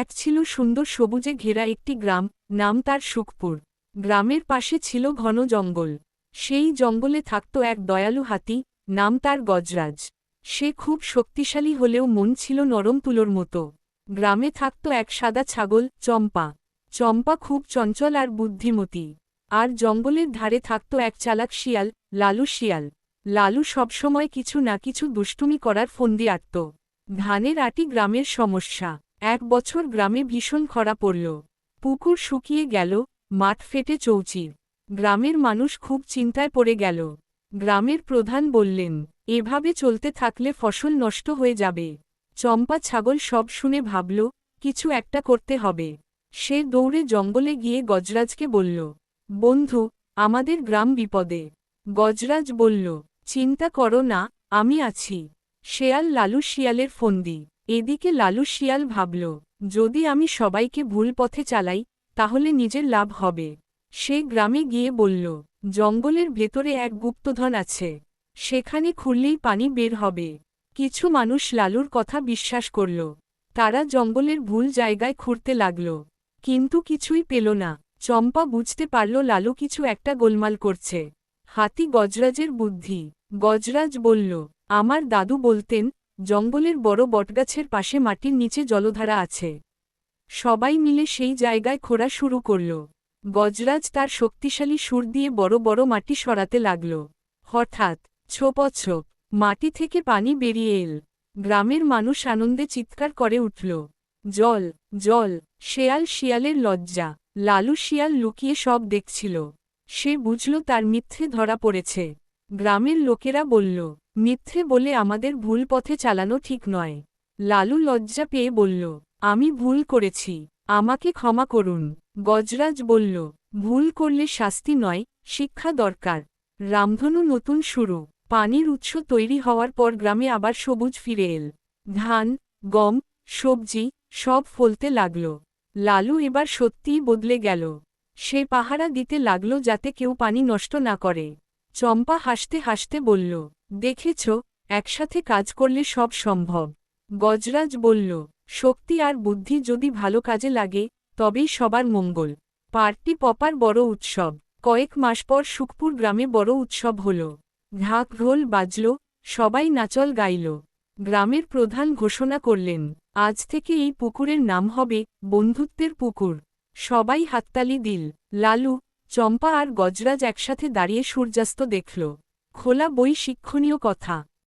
এক ছিল সুন্দর সবুজে ঘেরা একটি গ্রাম, নাম তার সুখপুর। গ্রামের পাশে ছিল ঘন জঙ্গল। সেই জঙ্গলে থাকত এক দয়ালু হাতি, নাম তার গজরাজ। সে খুব শক্তিশালী হলেও মন ছিল নরম তুলোর মতো। গ্রামে থাকত এক সাদা ছাগল, চম্পা। চম্পা খুব চঞ্চল আর বুদ্ধিমতী। আর জঙ্গলের ধারে থাকত এক চালাক শিয়াল, লালু শিয়াল। লালু সবসময় কিছু না কিছু দুষ্টুমি করার ফন্দি আঁটত। ধানের আটি গ্রামের সমস্যা। এক বছর গ্রামে ভীষণ খরা পড়ল। পুকুর শুকিয়ে গেল, মাঠ ফেটে চৌচির। গ্রামের মানুষ খুব চিন্তায় পড়ে গেল। গ্রামের প্রধান বললেন, এভাবে চলতে থাকলে ফসল নষ্ট হয়ে যাবে। চম্পা ছাগল সব শুনে ভাবল, কিছু একটা করতে হবে। সে দৌড়ে জঙ্গলে গিয়ে গজরাজকে বলল, বন্ধু, আমাদের গ্রাম বিপদে। গজরাজ বলল, চিন্তা করো না, আমি আছি। শেয়াল লালু শিয়ালের ফন্দি। এদিকে লালু শিয়াল ভাবল, যদি আমি সবাইকে ভুল পথে চালাই, তাহলে নিজের লাভ হবে। সে গ্রামে গিয়ে বলল, জঙ্গলের ভেতরে এক গুপ্তধন আছে। সেখানে খুললেই পানি বের হবে। কিছু মানুষ লালুর কথা বিশ্বাস করল। তারা জঙ্গলের ভুল জায়গায় খুঁড়তে লাগল। কিন্তু কিছুই পেল না। চম্পা বুঝতে পারল লালু কিছু একটা গোলমাল করছে। হাতি গজরাজের বুদ্ধি। গজরাজ বলল, আমার দাদু বলতেন, জঙ্গলের বড় বটগাছের পাশে মাটির নিচে জলধারা আছে। সবাই মিলে সেই জায়গায় খোঁড়া শুরু করল। গজরাজ তার শক্তিশালী সুর দিয়ে বড় বড় মাটি সরাতে লাগল। হঠাৎ ছোপছোপ মাটি থেকে পানি বেরিয়ে এল। গ্রামের মানুষ আনন্দে চিৎকার করে উঠল, জল, জল। শেয়াল শিয়ালের লজ্জা। লালু শিয়াল লুকিয়ে সব দেখছিল। সে বুঝল তার মিথ্যে ধরা পড়েছে। গ্রামের লোকেরা বলল, মিথ্যে বলে আমাদের ভুল পথে চালানো ঠিক নয়। লালু লজ্জা পেয়ে বলল, আমি ভুল করেছি, আমাকে ক্ষমা করুন। গজরাজ বলল, ভুল করলে শাস্তি নয়, শিক্ষা দরকার। রামধনু নতুন শুরু। পানির উৎস তৈরি হওয়ার পর গ্রামে আবার সবুজ ফিরে এল। ধান, গম, সবজি সব ফলতে লাগল। লালু এবার সত্যিই বদলে গেল। সে পাহারা দিতে লাগল যাতে কেউ পানি নষ্ট না করে। চম্পা হাসতে হাসতে বলল, দেখেছ, একসাথে কাজ করলে সব সম্ভব। গজরাজ বলল, শক্তি আর বুদ্ধি যদি ভালো কাজে লাগে, তবেই সবার মঙ্গল। পার্টি পপার বড় উৎসব। কয়েক মাস পর সুখপুর গ্রামে বড় উৎসব হল। ঢাক ঢোল বাজল, সবাই নাচল গাইল। গ্রামের প্রধান ঘোষণা করলেন, আজ থেকে এই পুকুরের নাম হবে বন্ধুত্বের পুকুর। সবাই হাততালি দিল। লালু, চম্পা আর গজরাজ একসাথে দাঁড়িয়ে সূর্যাস্ত দেখল। খোলা বই শিক্ষণীয় কথা।